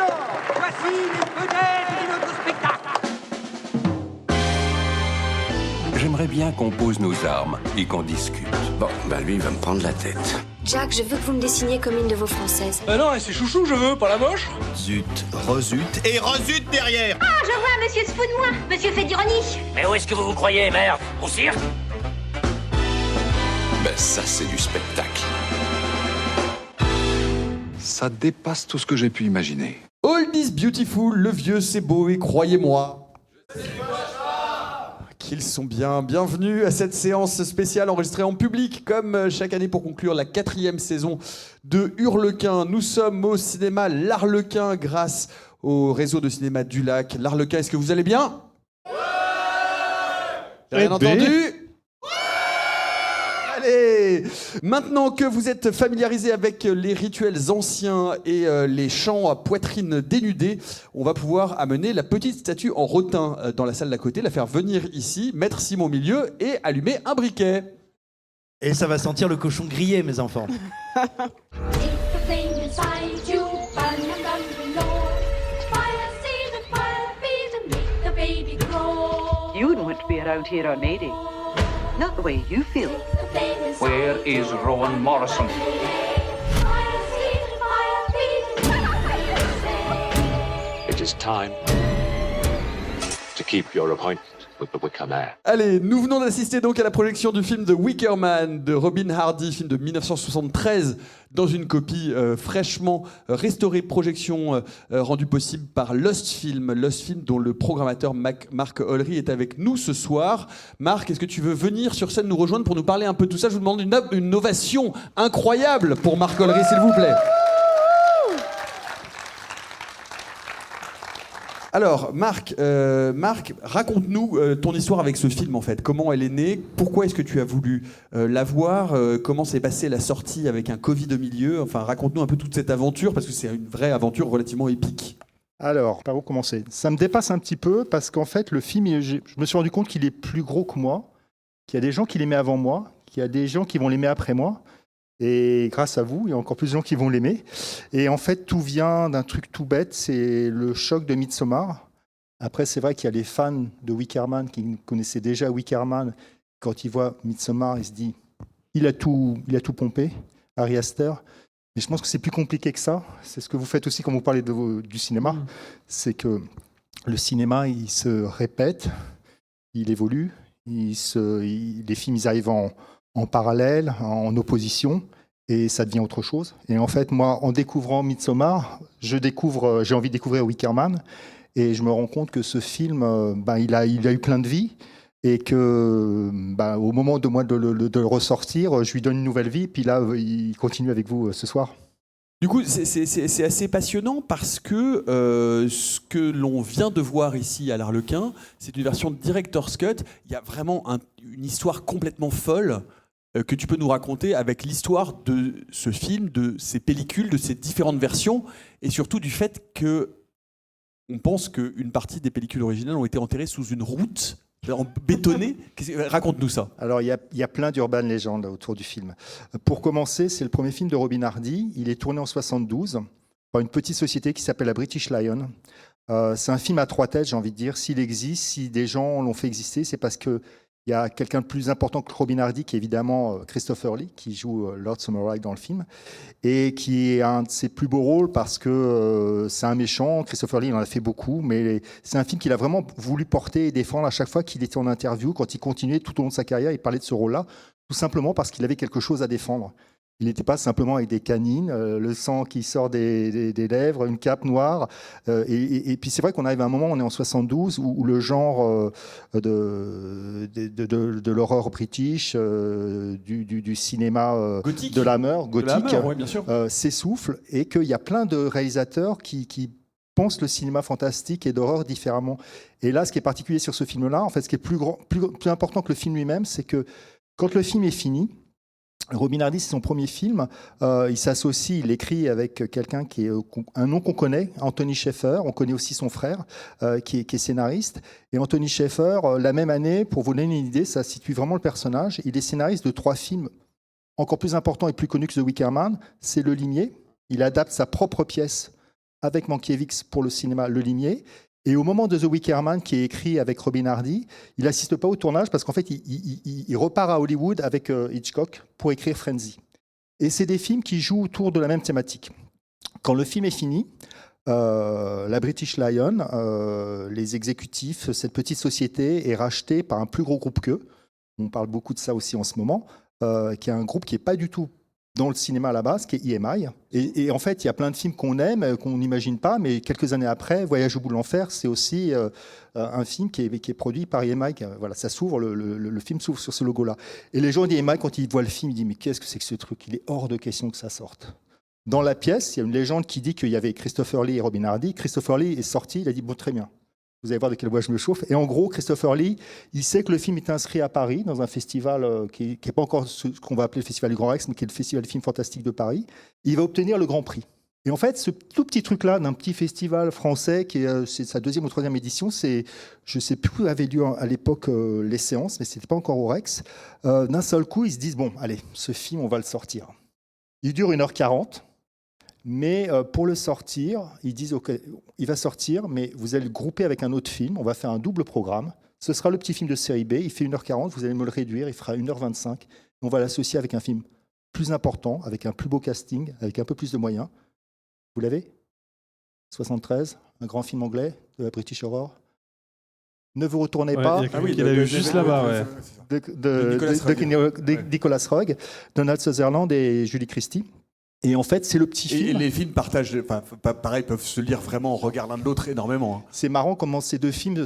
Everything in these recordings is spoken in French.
Alors, voici les vedettes de notre spectacle. J'aimerais bien qu'on pose nos armes et qu'on discute. Bon, lui, il va me prendre la tête. Jack, je veux que vous me dessiniez comme une de vos françaises. Non, c'est chouchou, je veux, pas la moche. Zut, rezut et rezut derrière. Ah, je vois, monsieur se fout de moi. Monsieur fait d'ironie. Mais où est-ce que vous vous croyez, merde? Au cirque? Ben ça, c'est du spectacle. Ça dépasse tout ce que j'ai pu imaginer. Old is beautiful, le vieux c'est beau et croyez-moi qu'ils sont bien. Bienvenue à cette séance spéciale enregistrée en public comme chaque année pour conclure la 4e saison de Hurlequin. Nous sommes au cinéma L'Arlequin grâce au réseau de cinéma du Lac. L'Arlequin, est-ce que vous allez bien? J'ai rien entendu? Allez, maintenant que vous êtes familiarisés avec les rituels anciens et les chants à poitrine dénudée, on va pouvoir amener la petite statue en rotin dans la salle d'à côté, la faire venir ici, mettre Simon au milieu et allumer un briquet. Et ça va sentir le cochon grillé, mes enfants. You'd want to be around here on 80. Not the way you feel. Where is Rowan Morrison? It is time to keep your appointment with the Wicker Man. Allez, nous venons d'assister donc à la projection du film The Wicker Man de Robin Hardy, film de 1973, dans une copie fraîchement restaurée, projection rendue possible par Lost Film dont le programmateur Marc Ollery est avec nous ce soir. Marc, est-ce que tu veux venir sur scène nous rejoindre pour nous parler un peu de tout ça? Je vous demande une ovation incroyable pour Marc Ollery, s'il vous plaît. Alors, Marc, raconte-nous ton histoire avec ce film, en fait. Comment elle est née? Pourquoi est-ce que tu as voulu la voir? Comment s'est passée la sortie avec un Covid au milieu? Enfin, raconte-nous un peu toute cette aventure, parce que c'est une vraie aventure relativement épique. Alors, par où commencer? Ça me dépasse un petit peu, parce qu'en fait, le film, je me suis rendu compte qu'il est plus gros que moi, qu'il y a des gens qui l'aimaient avant moi, qu'il y a des gens qui vont l'aimer après moi. Et grâce à vous, il y a encore plus de gens qui vont l'aimer. Et en fait, tout vient d'un truc tout bête, c'est le choc de Midsommar. Après, c'est vrai qu'il y a les fans de Wicker Man qui connaissaient déjà Wicker Man. Quand ils voient Midsommar, ils se disent il a tout pompé, Ari Aster. Mais je pense que c'est plus compliqué que ça. C'est ce que vous faites aussi quand vous parlez du cinéma. C'est que le cinéma, il se répète, il évolue, les films, ils arrivent en parallèle, en opposition, et ça devient autre chose. Et en fait, moi, en découvrant Midsommar, j'ai envie de découvrir Wicker Man, et je me rends compte que ce film, il a eu plein de vie, et que au moment de le ressortir, je lui donne une nouvelle vie, puis là, il continue avec vous ce soir. Du coup, c'est assez passionnant parce que ce que l'on vient de voir ici à l'Arlequin, c'est une version Director's Cut. Il y a vraiment une histoire complètement folle que tu peux nous raconter avec l'histoire de ce film, de ces pellicules, de ces différentes versions, et surtout du fait qu'on pense qu'une partie des pellicules originales ont été enterrées sous une route bétonnée. Raconte-nous ça. Alors, il y a plein d'urban légendes autour du film. Pour commencer, c'est le premier film de Robin Hardy. Il est tourné en 72 par une petite société qui s'appelle la British Lion. C'est un film à 3 têtes, j'ai envie de dire. S'il existe, si des gens l'ont fait exister, c'est parce que il y a quelqu'un de plus important que Robin Hardy, qui est évidemment Christopher Lee, qui joue Lord Summerall dans le film, et qui est un de ses plus beaux rôles parce que c'est un méchant. Christopher Lee, il en a fait beaucoup, mais c'est un film qu'il a vraiment voulu porter et défendre à chaque fois qu'il était en interview. Quand il continuait tout au long de sa carrière, il parlait de ce rôle-là, tout simplement parce qu'il avait quelque chose à défendre. Il n'était pas simplement avec des canines, le sang qui sort des lèvres, une cape noire. Et puis c'est vrai qu'on arrive à un moment, on est en 72, où le genre de l'horreur british, du cinéma gothique, de la mort, gothique, ouais, bien sûr. s'essouffle, et qu'il y a plein de réalisateurs qui pensent le cinéma fantastique et d'horreur différemment. Et là, ce qui est particulier sur ce film-là, en fait, ce qui est plus important que le film lui-même, c'est que quand le film est fini, Robin Hardy, c'est son premier film. Il s'associe, il écrit avec quelqu'un qui est un nom qu'on connaît, Anthony Sheffer. On connaît aussi son frère, qui est scénariste. Et Anthony Sheffer, la même année, pour vous donner une idée, ça situe vraiment le personnage. Il est scénariste de 3 films encore plus importants et plus connus que The Wicker Man. C'est Le Limier. Il adapte sa propre pièce avec Mankiewicz pour le cinéma Le Limier. Et au moment de The Wicker Man, qui est écrit avec Robin Hardy, il n'assiste pas au tournage parce qu'en fait, il repart à Hollywood avec Hitchcock pour écrire Frenzy. Et c'est des films qui jouent autour de la même thématique. Quand le film est fini, la British Lion, les exécutifs, cette petite société est rachetée par un plus gros groupe qu'eux. On parle beaucoup de ça aussi en ce moment, qui est un groupe qui n'est pas du tout dans le cinéma à la base, qui est EMI. Et en fait, il y a plein de films qu'on aime, qu'on n'imagine pas, mais quelques années après, Voyage au bout de l'enfer, c'est aussi un film qui est produit par EMI. Voilà, ça s'ouvre, le film s'ouvre sur ce logo-là. Et les gens d'EMI, quand ils voient le film, ils disent « Mais qu'est-ce que c'est que ce truc ? Il est hors de question que ça sorte ». Dans la pièce, il y a une légende qui dit qu'il y avait Christopher Lee et Robin Hardy. Christopher Lee est sorti, il a dit « Bon, très bien. Vous allez voir de quel bois je me chauffe ». Et en gros, Christopher Lee, il sait que le film est inscrit à Paris, dans un festival qui n'est pas encore ce qu'on va appeler le Festival du Grand Rex, mais qui est le Festival des films fantastiques de Paris. Il va obtenir le Grand Prix. Et en fait, ce tout petit truc-là, d'un petit festival français, c'est sa 2e ou 3e édition, je ne sais plus où avait lieu à l'époque les séances, mais ce n'était pas encore au Rex. D'un seul coup, ils se disent « Bon, allez, ce film, on va le sortir ». Il dure 1h40. Mais pour le sortir, ils disent ok, il va sortir, mais vous allez le grouper avec un autre film. On va faire un double programme. Ce sera le petit film de série B. Il fait 1h40. Vous allez me le réduire. Il fera 1h25. On va l'associer avec un film plus important, avec un plus beau casting, avec un peu plus de moyens. Vous l'avez ? 73, un grand film anglais de la British Horror. Ne vous retournez pas. Il a eu juste là-bas, ouais. De Nicolas Roeg, Donald Sutherland et Julie Christie. Et en fait, c'est le petit film. Et les films partagent, pareil, peuvent se lire vraiment en regardant l'un de l'autre énormément. C'est marrant comment ces deux films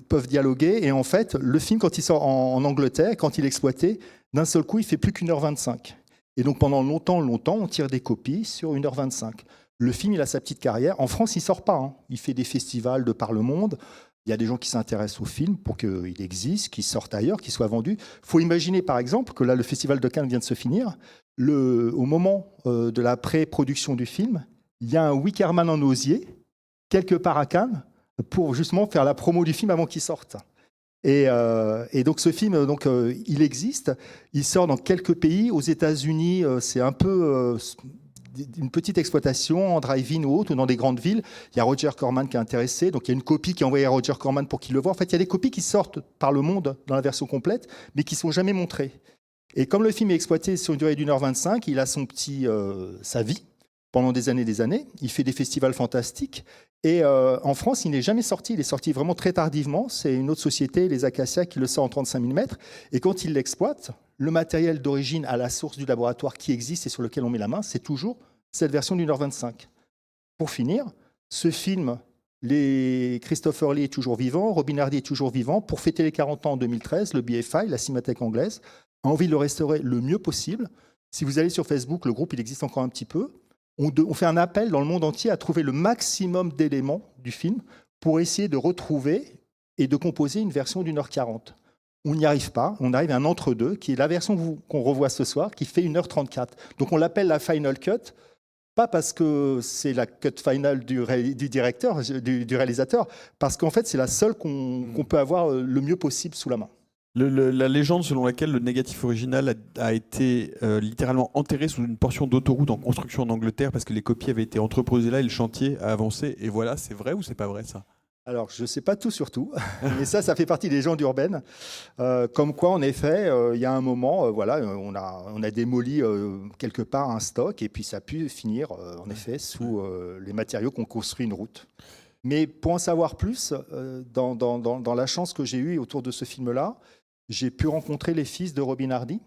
peuvent dialoguer. Et en fait, le film, quand il sort en Angleterre, quand il est exploité, d'un seul coup, il fait plus qu'1h25. Et donc pendant longtemps, on tire des copies sur 1h25. Le film, il a sa petite carrière. En France, il sort pas. Hein. Il fait des festivals de par le monde. Il y a des gens qui s'intéressent au film pour qu'il existe, qu'il sorte ailleurs, qu'il soit vendu. Il faut imaginer, par exemple, que là, le festival de Cannes vient de se finir. Au moment de la pré-production du film, il y a un Wickerman en osier, quelque part à Cannes, pour justement faire la promo du film avant qu'il sorte. Et donc ce film, il existe. Il sort dans quelques pays. Aux États-Unis, c'est un peu une petite exploitation en drive-in ou autre, ou dans des grandes villes. Il y a Roger Corman qui est intéressé. Donc il y a une copie qui est envoyée à Roger Corman pour qu'il le voie. En fait, il y a des copies qui sortent par le monde dans la version complète, mais qui ne sont jamais montrées. Et comme le film est exploité sur une durée d'1h25, il a sa vie pendant des années. Il fait des festivals fantastiques. Et en France, il n'est jamais sorti. Il est sorti vraiment très tardivement. C'est une autre société, les Acacia, qui le sort en 35 mm. Et quand il l'exploite, le matériel d'origine à la source du laboratoire qui existe et sur lequel on met la main, c'est toujours cette version d'1h25. Pour finir, ce film, Christopher Lee est toujours vivant, Robin Hardy est toujours vivant. Pour fêter les 40 ans en 2013, le BFI, la Cinémathèque anglaise, a envie de le restaurer le mieux possible. Si vous allez sur Facebook, le groupe il existe encore un petit peu. On fait un appel dans le monde entier à trouver le maximum d'éléments du film pour essayer de retrouver et de composer une version d'1h40. On n'y arrive pas, on arrive à un entre-deux, qui est la version qu'on revoit ce soir, qui fait 1h34. Donc on l'appelle la Final Cut, pas parce que c'est la cut finale du directeur, du réalisateur, parce qu'en fait c'est la seule qu'on peut avoir le mieux possible sous la main. La légende selon laquelle le négatif original a été littéralement enterré sous une portion d'autoroute en construction en Angleterre parce que les copies avaient été entreposées là et le chantier a avancé. Et voilà, c'est vrai ou c'est pas vrai ça ? Alors, je ne sais pas tout sur tout, mais ça fait partie des légendes urbaines. Comme quoi, en effet, il y a un moment, on a démoli quelque part un stock et puis ça a pu finir, en effet, sous les matériaux qu'on construit une route. Mais pour en savoir plus, dans la chance que j'ai eue autour de ce film-là, j'ai pu rencontrer les fils de Robin Hardy,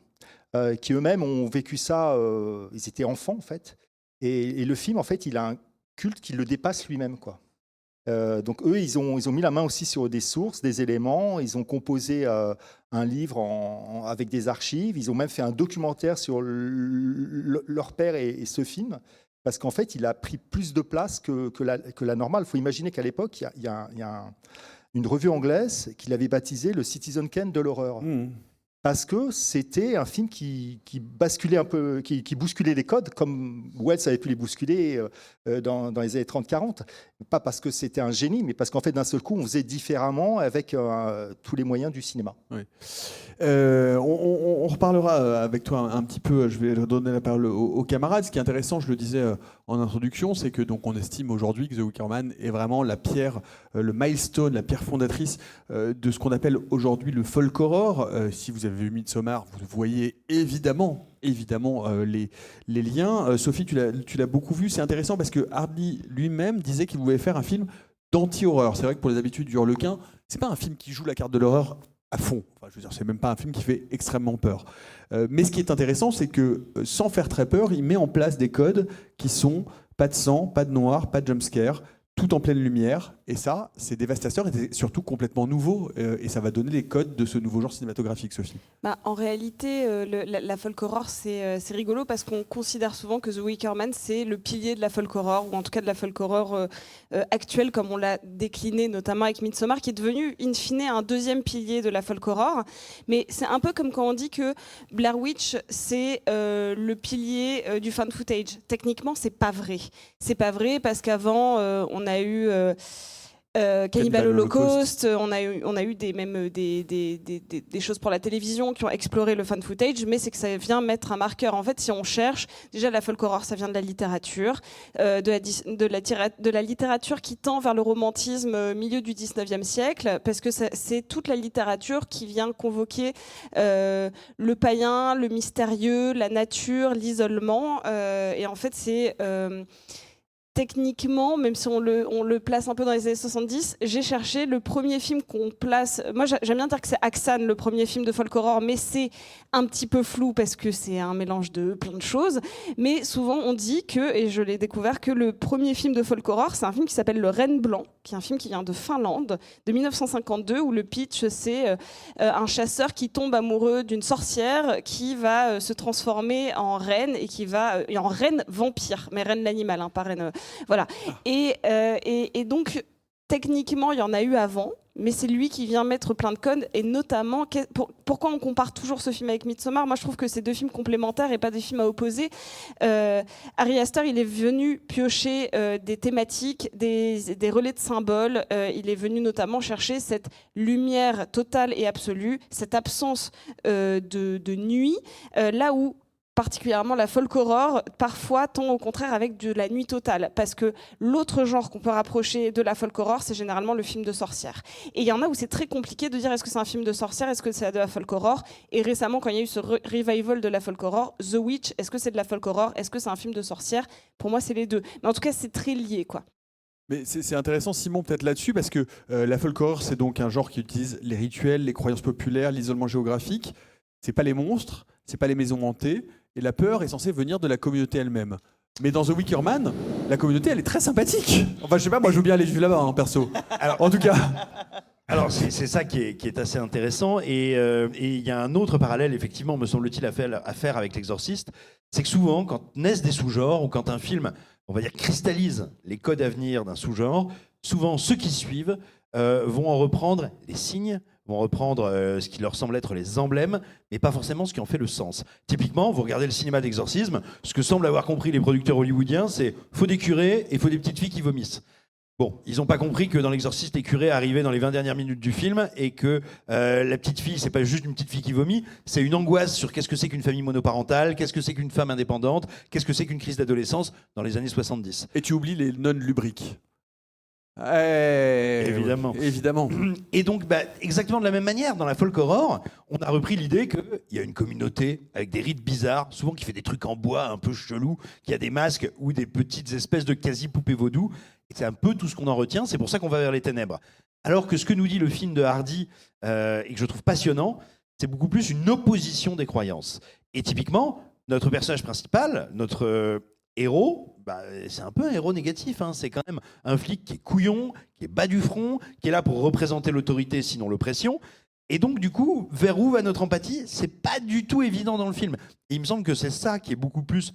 qui eux-mêmes ont vécu ça, ils étaient enfants en fait. Et le film, en fait, il a un culte qui le dépasse lui-même, quoi. Donc eux, ils ont mis la main aussi sur des sources, des éléments. Ils ont composé un livre avec des archives. Ils ont même fait un documentaire sur leur père et ce film. Parce qu'en fait, il a pris plus de place que la normale. Il faut imaginer qu'à l'époque, il y a une revue anglaise qu'il avait baptisée le Citizen Kane de l'horreur. Parce que c'était un film qui basculait un peu, qui bousculait les codes, comme Wells avait pu les bousculer dans les années 30-40. Pas parce que c'était un génie, mais parce qu'en fait, d'un seul coup, on faisait différemment avec tous les moyens du cinéma. Oui. On reparlera avec toi un petit peu. Je vais redonner la parole aux camarades. Ce qui est intéressant, je le disais en introduction, c'est que donc on estime aujourd'hui que The Wicker Man est vraiment la pierre, le milestone, la pierre fondatrice de ce qu'on appelle aujourd'hui le folk horror. Si vous avez vu Midsommar, vous voyez évidemment les liens. Sophie, tu l'as beaucoup vu. C'est intéressant parce que Hardy lui-même disait qu'il voulait faire un film d'anti-horreur. C'est vrai que pour les habitudes du Hurlequin, c'est pas un film qui joue la carte de l'horreur à fond. Enfin, je veux dire, c'est même pas un film qui fait extrêmement peur. Mais ce qui est intéressant, c'est que sans faire très peur, il met en place des codes qui sont pas de sang, pas de noir, pas de jumpscare, tout en pleine lumière. Et ça, c'est dévastateur et c'est surtout complètement nouveau. Et ça va donner les codes de ce nouveau genre cinématographique, Sophie. En réalité, la folk horror, c'est rigolo parce qu'on considère souvent que The Wicker Man, c'est le pilier de la folk horror, ou en tout cas de la folk horror actuelle, comme on l'a décliné notamment avec Midsommar, qui est devenu, in fine, un deuxième pilier de la folk horror. Mais c'est un peu comme quand on dit que Blair Witch, c'est le pilier du fan footage. Techniquement, c'est pas vrai. C'est pas vrai parce qu'avant, on a eu... Cannibal Holocaust, on a eu des choses pour la télévision qui ont exploré le fan footage, mais c'est que ça vient mettre un marqueur. En fait, si on cherche, déjà la folk horror, ça vient de la littérature, de la littérature qui tend vers le romantisme milieu du 19e siècle, parce que c'est toute la littérature qui vient convoquer le païen, le mystérieux, la nature, l'isolement, et en fait c'est... Techniquement, même si on le place un peu dans les années 70, j'ai cherché le premier film qu'on place... Moi, j'aime bien dire que c'est Aksan, le premier film de folk horror, mais c'est un petit peu flou parce que c'est un mélange de plein de choses. Mais souvent, on dit que, et je l'ai découvert, que le premier film de folk horror, c'est un film qui s'appelle Le Renne Blanc, qui est un film qui vient de Finlande, de 1952, où le pitch, c'est un chasseur qui tombe amoureux d'une sorcière qui va se transformer en reine et en reine vampire, mais reine l'animal, pas reine... Voilà. Et donc, techniquement, il y en a eu avant, mais c'est lui qui vient mettre plein de codes, et notamment, pourquoi on compare toujours ce film avec Midsommar ? Moi, je trouve que c'est deux films complémentaires et pas des films à opposer. Ari Aster, il est venu piocher des thématiques, des relais de symboles. Il est venu notamment chercher cette lumière totale et absolue, cette absence de nuit, là où particulièrement la folk horror, parfois tend au contraire avec de la nuit totale, parce que l'autre genre qu'on peut rapprocher de la folk horror, c'est généralement le film de sorcière. Et il y en a où c'est très compliqué de dire est-ce que c'est un film de sorcière, est-ce que c'est de la folk horror. Et récemment, quand il y a eu ce revival de la folk horror, The Witch, est-ce que c'est de la folk horror, est-ce que c'est un film de sorcière ? Pour moi, c'est les deux. Mais en tout cas, c'est très lié, quoi. Mais c'est intéressant, Simon, peut-être là-dessus, parce que la folk horror, c'est donc un genre qui utilise les rituels, les croyances populaires, l'isolement géographique. C'est pas les monstres, c'est pas les maisons hantées. Et la peur est censée venir de la communauté elle-même. Mais dans The Wicker Man, la communauté, elle est très sympathique. Enfin, je sais pas, moi, je veux bien aller vivre là-bas, perso. Alors, en tout cas... Alors, c'est ça qui est assez intéressant. Et il y a un autre parallèle, effectivement, me semble-t-il, à faire avec L'Exorciste. C'est que souvent, quand naissent des sous-genres, ou quand un film, on va dire, cristallise les codes à venir d'un sous-genre, souvent, ceux qui suivent vont en reprendre les signes, vont reprendre ce qui leur semble être les emblèmes, mais pas forcément ce qui en fait le sens. Typiquement, vous regardez le cinéma d'exorcisme, ce que semblent avoir compris les producteurs hollywoodiens, c'est faut des curés et faut des petites filles qui vomissent. Bon, ils n'ont pas compris que dans L'Exorciste, les curés arrivaient dans les 20 dernières minutes du film et que la petite fille, c'est pas juste une petite fille qui vomit, c'est une angoisse sur qu'est-ce que c'est qu'une famille monoparentale, qu'est-ce que c'est qu'une femme indépendante, qu'est-ce que c'est qu'une crise d'adolescence dans les années 70. Et tu oublies les nonnes lubriques. Évidemment. Oui, évidemment. Et donc, exactement de la même manière, dans la folk horror, on a repris l'idée qu'il y a une communauté avec des rites bizarres, souvent qui fait des trucs en bois un peu chelous, qui a des masques ou des petites espèces de quasi-poupées vaudou. Et c'est un peu tout ce qu'on en retient, c'est pour ça qu'on va vers les ténèbres. Alors que ce que nous dit le film de Hardy, et que je trouve passionnant, c'est beaucoup plus une opposition des croyances. Et typiquement, notre personnage principal, notre héros, c'est un peu un héros négatif, hein. C'est quand même un flic qui est couillon, qui est bas du front, qui est là pour représenter l'autorité, sinon l'oppression. Et donc, du coup, vers où va notre empathie ? C'est pas du tout évident dans le film. Et il me semble que c'est ça qui est beaucoup plus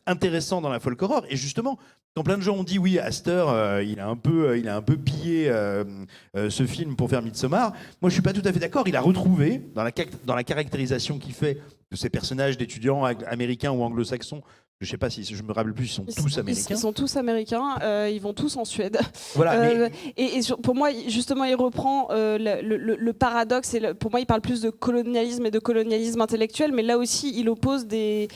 intéressant dans la folk horror. Et justement, quand plein de gens ont dit oui, Aster, il a un peu pillé ce film pour faire Midsommar, moi je suis pas tout à fait d'accord. Il a retrouvé dans la caractérisation qu'il fait de ces personnages d'étudiants américains ou anglo-saxons Je sais pas si je me rappelle plus, ils sont tous américains. Ils sont tous américains, ils vont tous en Suède. Voilà, pour moi, justement, il reprend le paradoxe. Pour moi, il parle plus de colonialisme et de colonialisme intellectuel, mais là aussi, il oppose des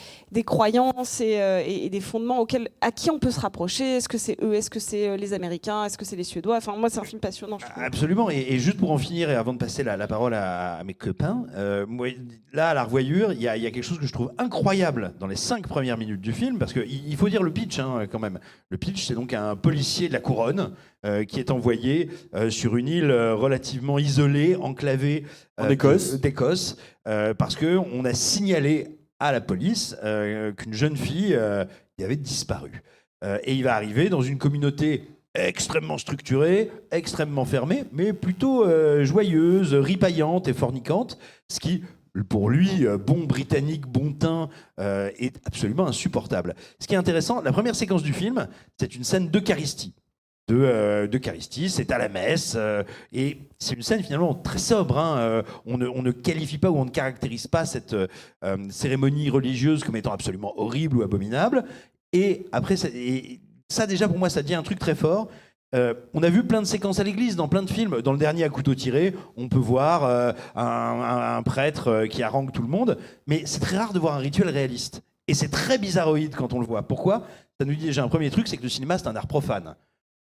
croyances et des fondements à qui on peut se rapprocher. Est-ce que c'est eux? Est-ce que c'est les Américains? Est-ce que c'est les Suédois? Enfin, moi, c'est un film passionnant. Je trouve. Absolument. Et juste pour en finir, et avant de passer la parole à mes copains, moi, là, à la revoyure, il y a quelque chose que je trouve incroyable dans les 5 premières minutes du film, parce qu'il faut dire le pitch quand même. Le pitch, c'est donc un policier de la couronne qui est envoyé sur une île relativement isolée, enclavée d'Écosse, parce qu'on a signalé à la police qu'une jeune fille y avait disparu. Et il va arriver dans une communauté extrêmement structurée, extrêmement fermée, mais plutôt joyeuse, ripaillante et fornicante, ce qui, pour lui, bon britannique, bon teint, est absolument insupportable. Ce qui est intéressant, la première séquence du film, c'est une scène d'Eucharistie. D'Eucharistie, c'est à la messe, et c'est une scène finalement très sobre. On ne qualifie pas ou on ne caractérise pas cette cérémonie religieuse comme étant absolument horrible ou abominable. Et après, ça déjà pour moi, ça dit un truc très fort. On a vu plein de séquences à l'église dans plein de films. Dans le dernier À couteau tiré, on peut voir un prêtre qui harangue tout le monde, mais c'est très rare de voir un rituel réaliste. Et c'est très bizarroïde quand on le voit. Pourquoi? Ça nous dit déjà un premier truc, c'est que le cinéma, c'est un art profane.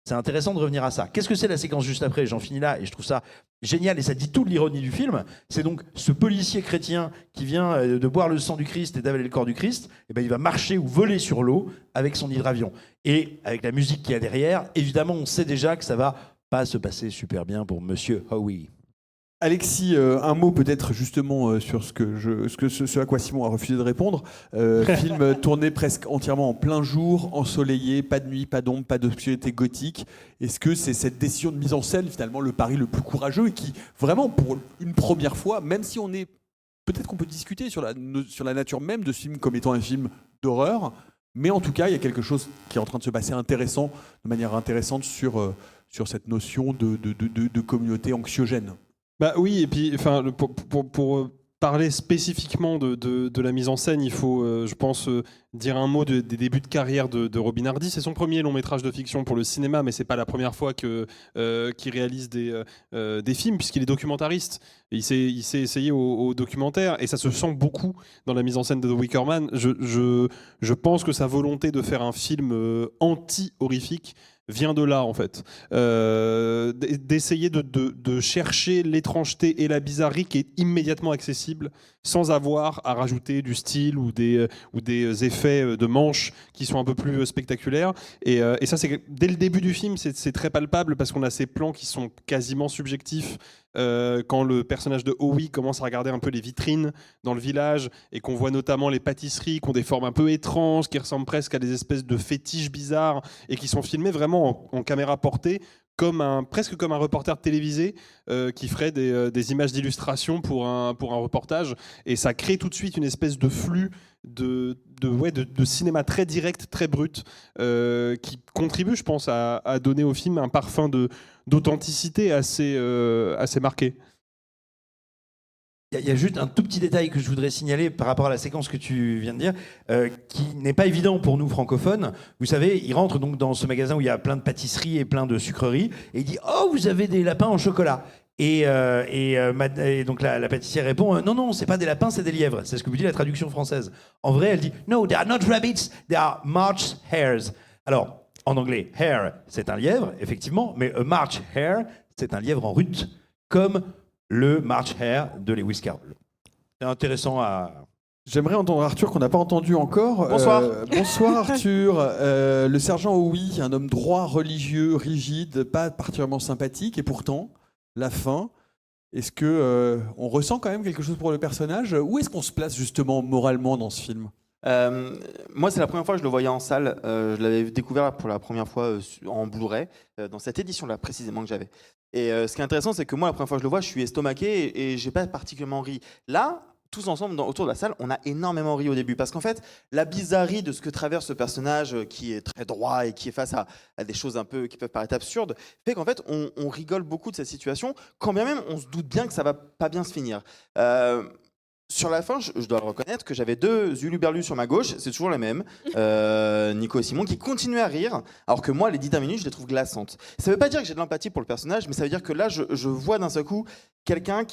C'est intéressant de revenir à ça. Qu'est-ce que c'est la séquence juste après? J'en finis là et je trouve ça génial et ça dit toute l'ironie du film. C'est donc ce policier chrétien qui vient de boire le sang du Christ et d'avaler le corps du Christ, et ben il va marcher ou voler sur l'eau avec son hydravion. Et avec la musique qu'il y a derrière, évidemment, on sait déjà que ça va pas se passer super bien pour Monsieur Howie. Alexis, un mot peut-être justement sur ce à quoi Simon a refusé de répondre. Film tourné presque entièrement en plein jour, ensoleillé, pas de nuit, pas d'ombre, pas d'obscurité gothique. Est-ce que c'est cette décision de mise en scène finalement le pari le plus courageux et qui vraiment pour une première fois, même si on est peut-être qu'on peut discuter sur la nature même de ce film comme étant un film d'horreur, mais en tout cas il y a quelque chose qui est en train de se passer de manière intéressante sur cette notion de communauté anxiogène. Bah oui, et puis enfin, pour parler spécifiquement de la mise en scène, il faut, je pense, dire un mot des débuts de carrière de Robin Hardy. C'est son premier long métrage de fiction pour le cinéma, mais c'est pas la première fois qu'il réalise des films, puisqu'il est documentariste. Il s'est essayé au documentaire, et ça se sent beaucoup dans la mise en scène de The Wicker Man. Je pense que sa volonté de faire un film anti-horrifique vient de là, en fait. D'essayer de chercher l'étrangeté et la bizarrerie qui est immédiatement accessible, sans avoir à rajouter du style ou des effets de manche qui sont un peu plus spectaculaires. Et ça, c'est dès le début du film, c'est très palpable, parce qu'on a ces plans qui sont quasiment subjectifs. Quand le personnage de Howie commence à regarder un peu les vitrines dans le village, et qu'on voit notamment les pâtisseries qui ont des formes un peu étranges, qui ressemblent presque à des espèces de fétiches bizarres, et qui sont filmées vraiment en caméra portée, presque comme un reporter télévisé qui ferait des images d'illustration pour un reportage. Et ça crée tout de suite une espèce de flux de cinéma très direct, très brut, qui contribue, je pense, à donner au film un parfum d'authenticité assez marqué. Il y a juste un tout petit détail que je voudrais signaler par rapport à la séquence que tu viens de dire, qui n'est pas évident pour nous francophones. Vous savez, il rentre donc dans ce magasin où il y a plein de pâtisseries et plein de sucreries, et il dit « Oh, vous avez des lapins en chocolat !» Et donc la pâtissière répond non, c'est pas des lapins, c'est des lièvres. C'est ce que vous dit la traduction française. En vrai, elle dit no, they are not rabbits, they are March hares. Alors, en anglais, hare, c'est un lièvre, effectivement, mais a March hare, c'est un lièvre en rut, comme le March hare de Lewis Carroll. C'est intéressant à... J'aimerais entendre Arthur, qu'on n'a pas entendu encore. Bonsoir. Bonsoir Arthur. Le sergent Howie, un homme droit, religieux, rigide, pas particulièrement sympathique, et pourtant... la fin, est-ce que on ressent quand même quelque chose pour le personnage? Où est-ce qu'on se place justement moralement dans ce film? Moi, c'est la première fois que je le voyais en salle. Je l'avais découvert pour la première fois en Blu-ray, dans cette édition-là précisément que j'avais. Et ce qui est intéressant, c'est que moi, la première fois que je le vois, je suis estomaqué et j'ai pas particulièrement ri. Là, tous ensemble autour de la salle, on a énormément ri au début, parce qu'en fait, la bizarrerie de ce que traverse ce personnage qui est très droit et qui est face à des choses un peu qui peuvent paraître absurdes, fait qu'en fait, on rigole beaucoup de cette situation, quand bien même on se doute bien que ça va pas bien se finir. sur la fin, je dois le reconnaître que j'avais deux huluberlus sur ma gauche, c'est toujours les mêmes, Nico et Simon, qui continuaient à rire, alors que moi, les 10 dernières minutes, je les trouve glaçantes. Ça veut pas dire que j'ai de l'empathie pour le personnage, mais ça veut dire que là, je vois d'un seul coup quelqu'un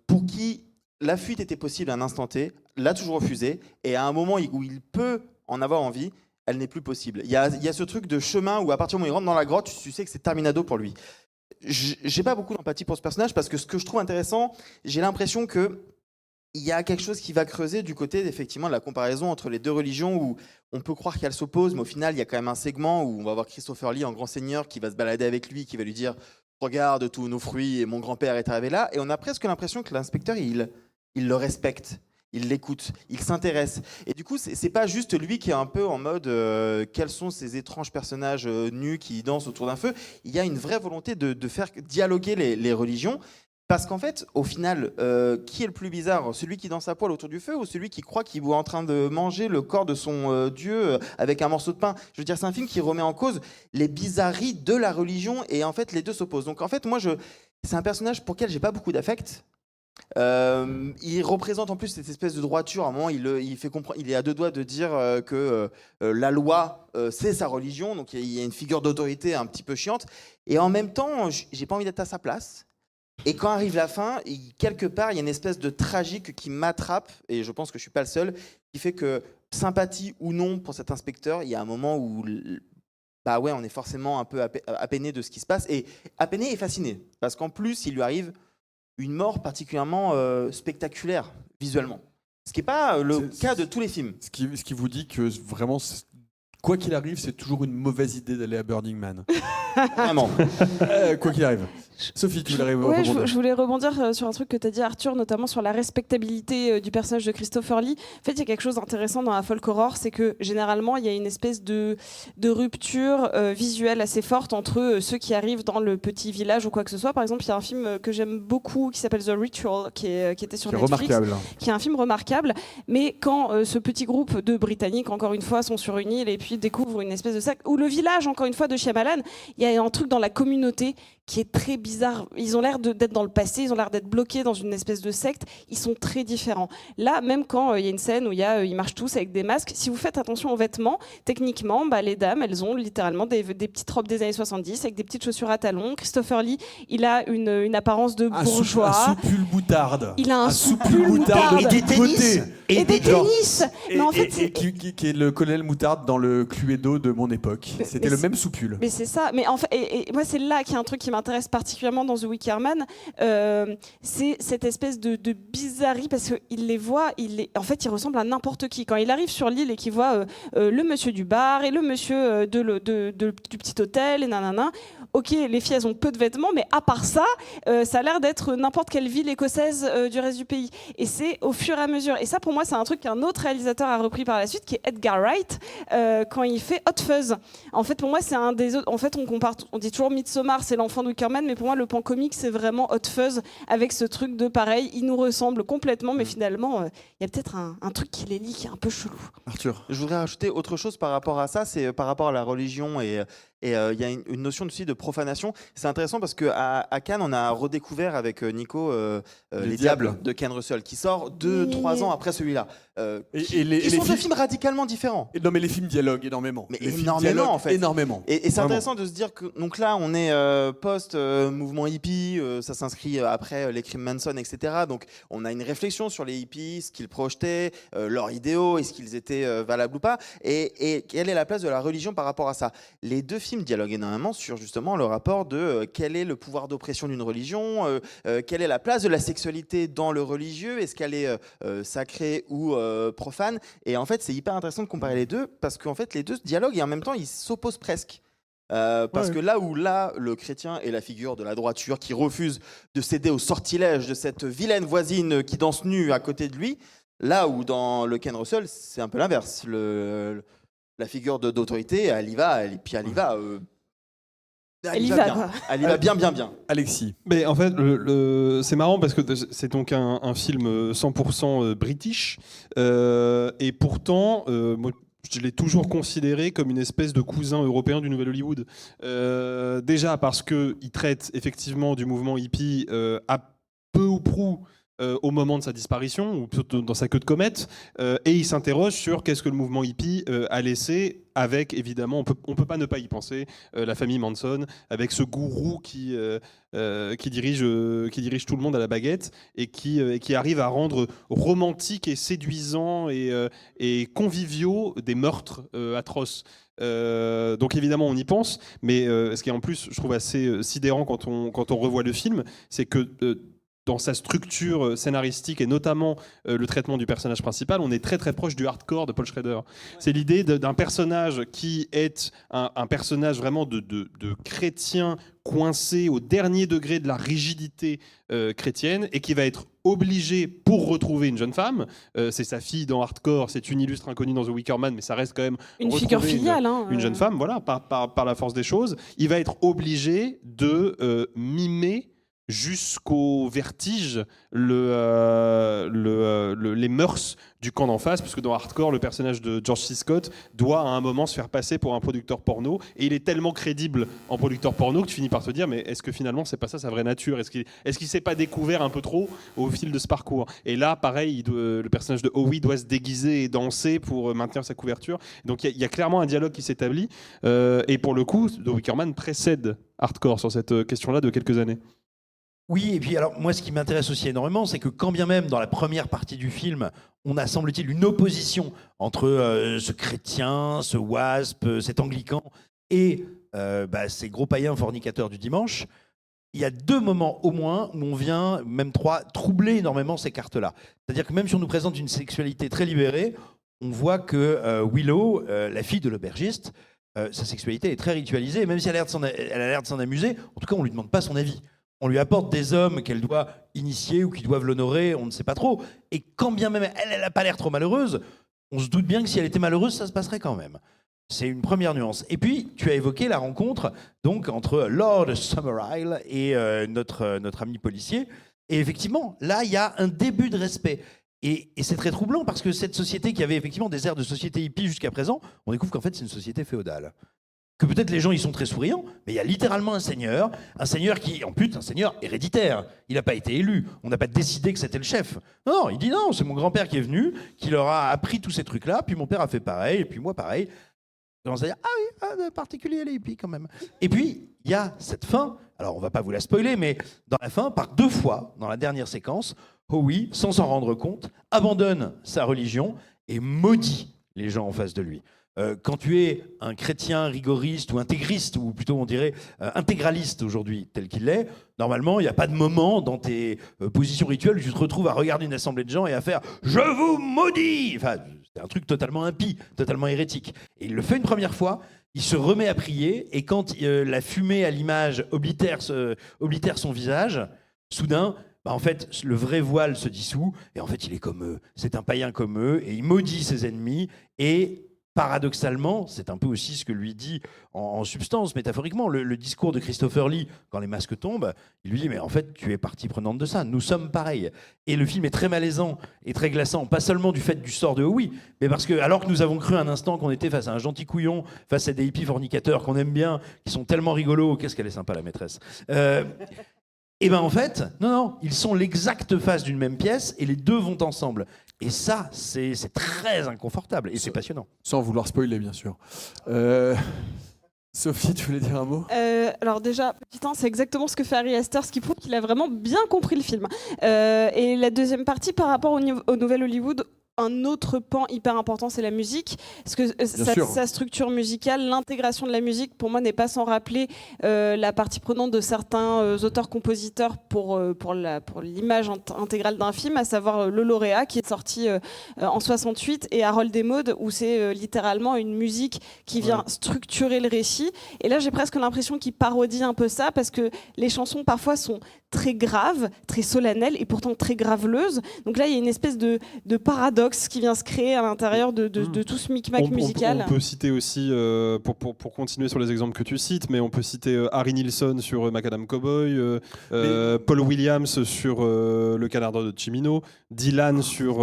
pour qui la fuite était possible à un instant T, l'a toujours refusé, et à un moment où il peut en avoir envie, elle n'est plus possible. Il y a ce truc de chemin où à partir du moment où il rentre dans la grotte, tu sais que c'est terminado pour lui. J'ai pas beaucoup d'empathie pour ce personnage parce que ce que je trouve intéressant, j'ai l'impression que il y a quelque chose qui va creuser du côté effectivement de la comparaison entre les deux religions où on peut croire qu'elles s'opposent, mais au final il y a quand même un segment où on va voir Christopher Lee en grand seigneur qui va se balader avec lui, qui va lui dire regarde tous nos fruits et mon grand-père est arrivé là, et on a presque l'impression que l'inspecteur il le respecte. Il l'écoute, il s'intéresse. Et du coup, c'est pas juste lui qui est un peu en mode quels sont ces étranges personnages nus qui dansent autour d'un feu. Il y a une vraie volonté de faire dialoguer les religions. Parce qu'en fait, au final, qui est le plus bizarre ? Celui qui danse à poil autour du feu ou celui qui croit qu'il est en train de manger le corps de son dieu avec un morceau de pain ? Je veux dire, c'est un film qui remet en cause les bizarreries de la religion et en fait, les deux s'opposent. Donc en fait, moi, c'est un personnage pour lequel j'ai pas beaucoup d'affect. Il représente en plus cette espèce de droiture. À un moment, il fait comprendre, il est à deux doigts de dire que la loi, c'est sa religion. Donc il y a une figure d'autorité un petit peu chiante. Et en même temps, j'ai pas envie d'être à sa place. Et quand arrive la fin, quelque part, il y a une espèce de tragique qui m'attrape. Et je pense que je suis pas le seul, qui fait que sympathie ou non pour cet inspecteur, il y a un moment où bah ouais, on est forcément un peu apeiné de ce qui se passe, et apeiné et fasciné, parce qu'en plus, il lui arrive une mort particulièrement spectaculaire, visuellement. Ce qui n'est pas le cas de tous les films. Ce qui vous dit que vraiment, quoi qu'il arrive, c'est toujours une mauvaise idée d'aller à Burning Man. Vraiment. Quoi qu'il arrive. Sophie, tu voulais rebondir. Je voulais rebondir sur un truc que tu as dit, Arthur, notamment sur la respectabilité du personnage de Christopher Lee. En fait, il y a quelque chose d'intéressant dans la folk horror, c'est que généralement, il y a une espèce de rupture visuelle assez forte entre ceux qui arrivent dans le petit village ou quoi que ce soit. Par exemple, il y a un film que j'aime beaucoup qui s'appelle The Ritual, qui était sur Netflix. Remarquable. Qui est un film remarquable. Mais quand ce petit groupe de Britanniques, encore une fois, sont sur une île et puis découvrent une espèce de sac, ou le village, encore une fois, de Shyamalan, il y a un truc dans la communauté qui est très bizarre. Ils ont l'air d'être dans le passé, ils ont l'air d'être bloqués dans une espèce de secte. Ils sont très différents. Là, même quand il y a une scène où ils marchent tous avec des masques, si vous faites attention aux vêtements, techniquement, les dames, elles ont littéralement des petites robes des années 70 avec des petites chaussures à talons. Christopher Lee, il a une apparence de bourgeois. Un soupul moutarde. Il a un soupul moutarde. Et des tennis. Et des tennis. Mais en fait, qui est le colonel Moutarde dans le Cluedo de mon époque. C'était le même soupul. Mais c'est ça. Mais en fait, et moi, c'est là qu'il y a un truc qui m'intéresse particulièrement dans The Wicker Man. C'est cette espèce de bizarrerie parce qu'il les voit. En fait, il ressemble à n'importe qui. Quand il arrive sur l'île et qu'il voit le monsieur du bar et le monsieur du petit hôtel et nanana. Ok, les filles, elles ont peu de vêtements, mais à part ça, ça a l'air d'être n'importe quelle ville écossaise du reste du pays. Et c'est au fur et à mesure. Et ça, pour moi, c'est un truc qu'un autre réalisateur a repris par la suite, qui est Edgar Wright, quand il fait Hot Fuzz. En fait, pour moi, c'est un des autres. En fait, on dit toujours Midsommar, c'est l'enfant de Wickerman, mais pour moi, le pan comique, c'est vraiment Hot Fuzz, avec ce truc de pareil. Il nous ressemble complètement, mais finalement, il y a peut-être un truc qui les lie, qui est un peu chelou. Arthur. Je voudrais rajouter autre chose par rapport à ça, c'est par rapport à la religion et il y a une notion aussi de profanation. C'est intéressant parce qu'à Cannes, on a redécouvert avec Nico Les Diables de Ken Russell, qui sort 2-3 ans après celui-là. Ils sont deux films radicalement différents. Non, mais les films dialoguent énormément. Mais énormément, en fait. Énormément. Et c'est intéressant de se dire que donc là, on est post-mouvement hippie, ça s'inscrit après les crimes Manson, etc. Donc on a une réflexion sur les hippies, ce qu'ils projetaient, leurs idéaux, est-ce qu'ils étaient valables ou pas, et quelle est la place de la religion par rapport à ça. Les deux films dialoguent énormément sur justement le rapport de quel est le pouvoir d'oppression d'une religion, quelle est la place de la sexualité dans le religieux, est-ce qu'elle est sacrée ou profane. Et en fait, c'est hyper intéressant de comparer les deux parce qu'en fait, les deux dialoguent et en même temps, ils s'opposent presque. Parce que là où le chrétien est la figure de la droiture qui refuse de céder au sortilège de cette vilaine voisine qui danse nue à côté de lui, là où dans le Ken Russell, c'est un peu l'inverse. La figure d'autorité, elle y va, elle y va. Elle y va bien. Alexis. Mais en fait, c'est marrant parce que c'est donc un film 100% british. Et pourtant, moi, je l'ai toujours considéré comme une espèce de cousin européen du Nouvel Hollywood. Déjà parce qu'il traite effectivement du mouvement hippie à peu ou prou au moment de sa disparition, ou plutôt dans sa queue de comète, et il s'interroge sur qu'est-ce que le mouvement hippie a laissé, avec évidemment, on peut pas ne pas y penser, la famille Manson, avec ce gourou qui dirige tout le monde à la baguette et qui arrive à rendre romantique et séduisant et conviviaux des meurtres atroces. Donc évidemment on y pense, mais ce qui est en plus je trouve assez sidérant quand on revoit le film, c'est que dans sa structure scénaristique et notamment le traitement du personnage principal, on est très très proche du hardcore de Paul Schrader. C'est l'idée d'un personnage qui est un personnage vraiment de chrétien coincé au dernier degré de la rigidité chrétienne et qui va être obligé pour retrouver une jeune femme. C'est sa fille dans Hardcore, c'est une illustre inconnue dans The Wicker Man, mais ça reste quand même une figure filiale. Une jeune femme, voilà, par la force des choses. Il va être obligé de mimer jusqu'au vertige les mœurs du camp d'en face, puisque dans Hardcore, le personnage de George C. Scott doit à un moment se faire passer pour un producteur porno, et il est tellement crédible en producteur porno que tu finis par te dire, mais est-ce que finalement c'est pas ça sa vraie nature? Est-ce qu'il s'est pas découvert un peu trop au fil de ce parcours? Et là, pareil, le personnage de Howie doit se déguiser et danser pour maintenir sa couverture. Donc il y a clairement un dialogue qui s'établit, et pour le coup, The Wicker Man précède Hardcore sur cette question-là de quelques années. Oui, et puis alors moi ce qui m'intéresse aussi énormément, c'est que quand bien même dans la première partie du film, on a semble-t-il une opposition entre ce chrétien, ce wasp, cet anglican et ces gros païens fornicateurs du dimanche, il y a 2 moments au moins où on vient, même 3, troubler énormément ces cartes-là. C'est-à-dire que même si on nous présente une sexualité très libérée, on voit que Willow, la fille de l'aubergiste, sa sexualité est très ritualisée, et même si elle a l'air de s'en amuser, en tout cas on ne lui demande pas son avis. On lui apporte des hommes qu'elle doit initier ou qui doivent l'honorer, on ne sait pas trop. Et quand bien même elle n'a pas l'air trop malheureuse, on se doute bien que si elle était malheureuse, ça se passerait quand même. C'est une première nuance. Et puis, tu as évoqué la rencontre donc, entre Lord Summerisle et notre ami policier. Et effectivement, là, il y a un début de respect. Et c'est très troublant parce que cette société qui avait effectivement des airs de société hippie jusqu'à présent, on découvre qu'en fait, c'est une société féodale. Que peut-être les gens y sont très souriants, mais il y a littéralement un seigneur qui, en plus, un seigneur héréditaire. Il n'a pas été élu, on n'a pas décidé que c'était le chef. Non, il dit non, c'est mon grand-père qui est venu, qui leur a appris tous ces trucs-là, puis mon père a fait pareil, et puis moi pareil. On commence à dire, ah oui, particulier les hippies quand même. Et puis, il y a cette fin, alors on va pas vous la spoiler, mais dans la fin, par 2 fois, dans la dernière séquence, Howie, sans s'en rendre compte, abandonne sa religion et maudit les gens en face de lui. Quand tu es un chrétien rigoriste ou intégriste, ou plutôt on dirait intégraliste aujourd'hui, tel qu'il l'est, normalement, il n'y a pas de moment dans tes positions rituelles où tu te retrouves à regarder une assemblée de gens et à faire « Je vous maudis !» Enfin, c'est un truc totalement impie, totalement hérétique. Et il le fait une première fois, il se remet à prier, et quand la fumée à l'image oblitère son visage, soudain, en fait, le vrai voile se dissout, et en fait, il est comme eux. C'est un païen comme eux, et il maudit ses ennemis, et paradoxalement, c'est un peu aussi ce que lui dit en substance, métaphoriquement, le discours de Christopher Lee, quand les masques tombent, il lui dit, mais en fait, tu es partie prenante de ça, nous sommes pareils. Et le film est très malaisant et très glaçant, pas seulement du fait du sort de Howie, mais parce que, alors que nous avons cru un instant qu'on était face à un gentil couillon, face à des hippies fornicateurs qu'on aime bien, qui sont tellement rigolos, qu'est-ce qu'elle est sympa la maîtresse et bien en fait, non, ils sont l'exacte face d'une même pièce et les deux vont ensemble. Et ça, c'est très inconfortable et c'est passionnant. Sans vouloir spoiler, bien sûr. Sophie, tu voulais dire un mot? Alors déjà, petit 1, c'est exactement ce que fait Ari Aster, ce qui prouve qu'il a vraiment bien compris le film. Et la deuxième partie, par rapport au Nouvel Hollywood, un autre pan hyper important, c'est la musique. Parce que sa structure musicale, l'intégration de la musique, pour moi, n'est pas sans rappeler la partie prenante de certains auteurs-compositeurs pour l'image intégrale d'un film, à savoir Le Lauréat, qui est sorti en 68, et Harold et Maude, où c'est littéralement une musique qui vient structurer le récit. Et là, j'ai presque l'impression qu'il parodie un peu ça, parce que les chansons, parfois, sont très graves, très solennelles, et pourtant très graveleuses. Donc là, il y a une espèce de paradoxe qui vient se créer à l'intérieur de tout ce micmac musical. On peut citer aussi, pour continuer sur les exemples que tu cites, mais on peut citer Harry Nilsson sur Macadam Cowboy, Paul Williams sur Le Canard de Cimino, Dylan sur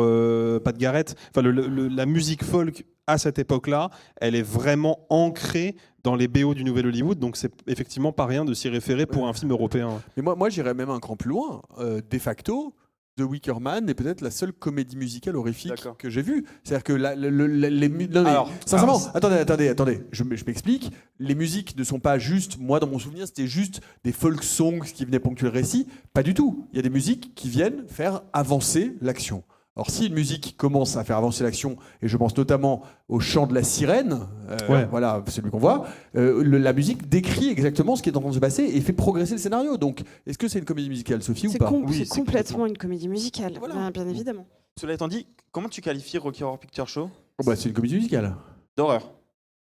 Pat Garrett. Enfin, la musique folk à cette époque-là, elle est vraiment ancrée dans les BO du Nouvel Hollywood, donc c'est effectivement pas rien de s'y référer pour un film européen. Mais moi j'irais même un cran plus loin. De facto, The Wicker Man est peut-être la seule comédie musicale horrifique D'accord. que j'ai vue. C'est-à-dire que non, mais Alors, sincèrement, attendez, je m'explique. Les musiques ne sont pas juste, moi dans mon souvenir, c'était juste des folk songs qui venaient ponctuer le récit. Pas du tout. Il y a des musiques qui viennent faire avancer l'action. Alors si une musique commence à faire avancer l'action, et je pense notamment au chant de la sirène, voilà, celui qu'on voit, la musique décrit exactement ce qui est en train de se passer et fait progresser le scénario. Donc, est-ce que c'est une comédie musicale, Sophie, ou pas? C'est complètement une comédie musicale, bien évidemment. Cela étant dit, comment tu qualifies Rocky Horror Picture Show? C'est une comédie musicale. D'horreur.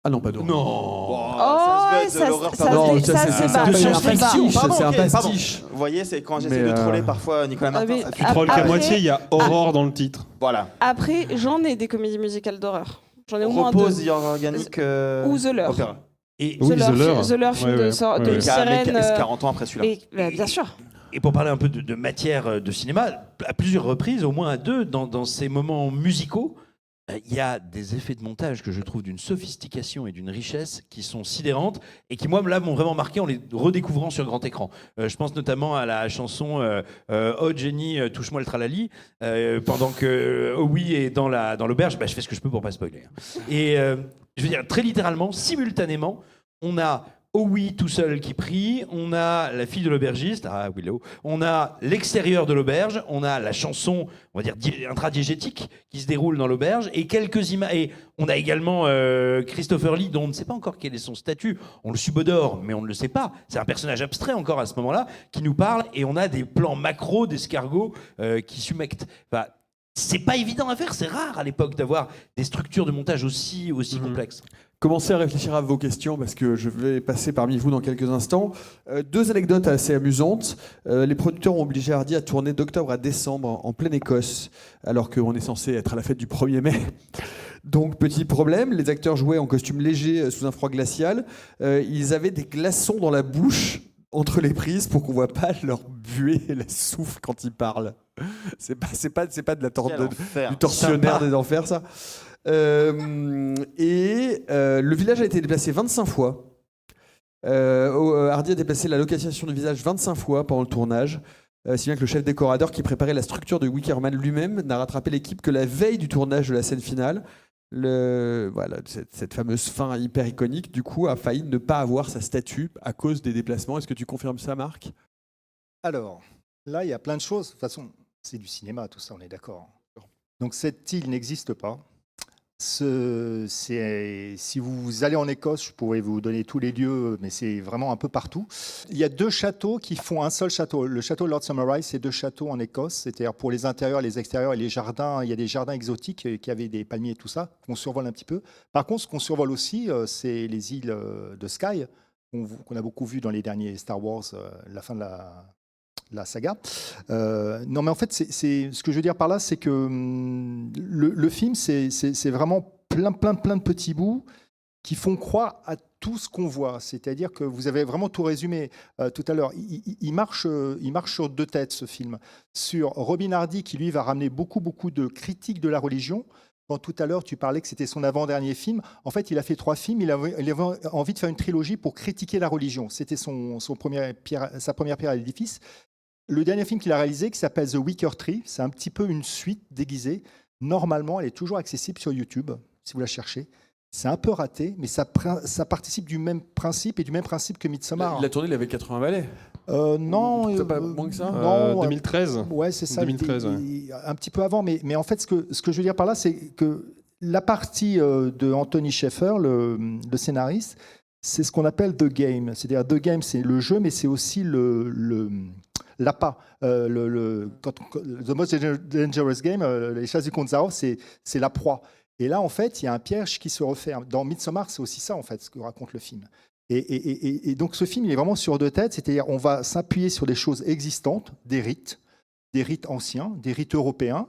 Ah non, pas d'horreur. Non. C'est un pastiche. Vous voyez, c'est quand j'essaie de troller parfois Nicolas Martin. Tu trolles qu'à moitié, il y a horreur dans le titre. Voilà. Après, j'en ai des comédies musicales d'horreur. J'en ai au moins Repose, deux. The Organic ou The Lure. Opéra. Et The Lure, film de sirène. 40 ans après celui-là. Bien sûr. Et pour parler un peu de matière de cinéma, à plusieurs reprises, au moins à deux, dans ces moments musicaux, il y a des effets de montage que je trouve d'une sophistication et d'une richesse qui sont sidérantes et qui, moi, là, m'ont vraiment marqué en les redécouvrant sur grand écran. Je pense notamment à la chanson Oh Jenny, touche-moi le tralali, pendant que oui est dans l'auberge. Je fais ce que je peux pour pas spoiler. Et je veux dire, très littéralement, simultanément, on a Oh oui, tout seul qui prie, on a la fille de l'aubergiste, Willow, on a l'extérieur de l'auberge, on a la chanson, on va dire intradiégétique qui se déroule dans l'auberge, et quelques images. Et on a également Christopher Lee, dont on ne sait pas encore quel est son statut, on le subodore, mais on ne le sait pas. C'est un personnage abstrait encore à ce moment-là, qui nous parle, et on a des plans macro d'escargots qui s'humectent. Enfin, c'est pas évident à faire, c'est rare à l'époque d'avoir des structures de montage aussi complexes. Commencez à réfléchir à vos questions parce que je vais passer parmi vous dans quelques instants. Deux anecdotes assez amusantes. Les producteurs ont obligé Hardy à tourner d'octobre à décembre en pleine Écosse, alors qu'on est censé être à la fête du 1er mai. Donc, petit problème, les acteurs jouaient en costume léger sous un froid glacial. Ils avaient des glaçons dans la bouche entre les prises pour qu'on ne voit pas leur buée et le souffle quand ils parlent. C'est pas de la du tortionnaire des enfers, ça. Le village a été déplacé 25 fois. Hardy a déplacé la localisation du village 25 fois pendant le tournage. Si bien que le chef décorateur qui préparait la structure de Wicker Man lui-même n'a rattrapé l'équipe que la veille du tournage de la scène finale. Cette fameuse fin hyper iconique, du coup, a failli ne pas avoir sa statue à cause des déplacements. Est-ce que tu confirmes ça, Marc? Alors, là, il y a plein de choses. De toute façon, c'est du cinéma, tout ça, on est d'accord. Donc, cette île n'existe pas. Si vous allez en Écosse, je pourrais vous donner tous les lieux, mais c'est vraiment un peu partout. Il y a deux châteaux qui font un seul château. Le château Lord Summerrise, c'est deux châteaux en Écosse. C'est-à-dire pour les intérieurs, les extérieurs et les jardins. Il y a des jardins exotiques qui avaient des palmiers et tout ça, qu'on survole un petit peu. Par contre, ce qu'on survole aussi, c'est les îles de Skye, qu'on a beaucoup vu dans les derniers Star Wars, la fin de la saga. Non, mais en fait, ce que je veux dire par là, c'est que le film, c'est vraiment plein de petits bouts qui font croire à tout ce qu'on voit. C'est-à-dire que vous avez vraiment tout résumé tout à l'heure. Il marche sur deux têtes, ce film. Sur Robin Hardy, qui lui va ramener beaucoup de critiques de la religion. Quand tout à l'heure, tu parlais que c'était son avant-dernier film. En fait, il a fait 3 films. Il avait envie de faire une trilogie pour critiquer la religion. C'était sa première pierre à l'édifice. Le dernier film qu'il a réalisé, qui s'appelle The Wicker Tree, c'est un petit peu une suite déguisée. Normalement, elle est toujours accessible sur YouTube, si vous la cherchez. C'est un peu raté, mais ça participe du même principe et du même principe que Midsommar. Il a tourné, il avait 80 ballets. Non. Pas moins que ça. Non, 2013. Ouais, c'est ça. 2013, un petit peu avant, mais en fait, ce que je veux dire par là, c'est que la partie de Anthony Sheffer, le scénariste, c'est ce qu'on appelle The Game. C'est-à-dire, The Game, c'est le jeu, mais c'est aussi l'appât. The Most Dangerous Game, les chasses du comte Zaroff, c'est la proie. Et là, en fait, il y a un piège qui se referme. Dans Midsommar, c'est aussi ça, en fait, ce que raconte le film. Et donc, ce film, il est vraiment sur deux têtes. C'est-à-dire, on va s'appuyer sur des choses existantes, des rites anciens, des rites européens.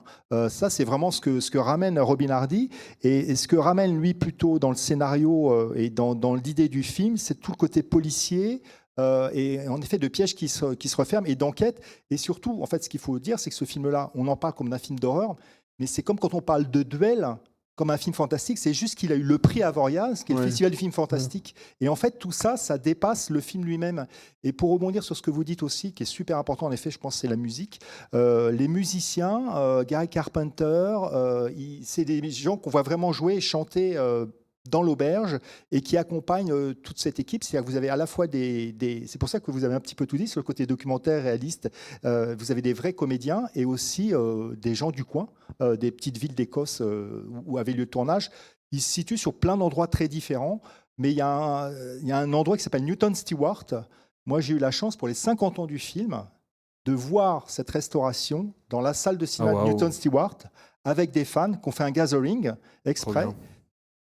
Ça, c'est vraiment ce que ramène Robin Hardy. Et ce que ramène, lui, plutôt dans le scénario et dans l'idée du film, c'est tout le côté policier, et en effet de pièges qui se referment et d'enquête. Et surtout, en fait, ce qu'il faut dire, c'est que ce film-là, on en parle comme d'un film d'horreur, mais c'est comme quand on parle de duel. comme un film fantastique, c'est juste qu'il a eu le prix Avoriaz, qui est le festival du film fantastique. Et en fait, tout ça, ça dépasse le film lui-même. Et pour rebondir sur ce que vous dites aussi, qui est super important, en effet, je pense, c'est la musique. Les musiciens, Gary Carpenter, c'est des gens qu'on voit vraiment jouer et chanter dans l'auberge et qui accompagnent toute cette équipe. C'est-à-dire que vous avez à la fois c'est pour ça que vous avez un petit peu tout dit sur le côté documentaire, réaliste. Vous avez des vrais comédiens et aussi des gens du coin, des petites villes d'Écosse où avait lieu le tournage. Ils se situent sur plein d'endroits très différents, mais il y a un endroit qui s'appelle Newton Stewart. Moi, j'ai eu la chance, pour les 50 ans du film, de voir cette restauration dans la salle de cinéma de Newton Stewart avec des fans qui ont fait un gathering exprès.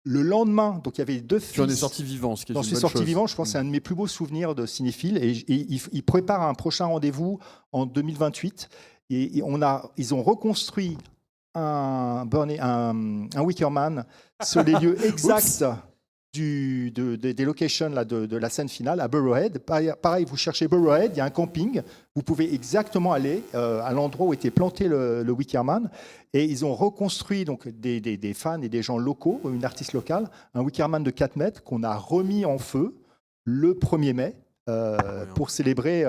Le lendemain, donc il y avait 2 fils. Tu en es sorti vivant, ce qui est une bonne chose. J'en suis sorti vivant, je pense que c'est un de mes plus beaux souvenirs de cinéphile. Et ils préparent un prochain rendez-vous en 2028. Et ils ont reconstruit un Wickerman sur les lieux exacts des locations là, de la scène finale à Burrowhead. Pareil, vous cherchez Burrowhead, il y a un camping. Vous pouvez exactement aller à l'endroit où était planté le Wickerman. Et ils ont reconstruit donc, des fans et des gens locaux, une artiste locale, un Wickerman de 4 mètres qu'on a remis en feu le 1er mai pour célébrer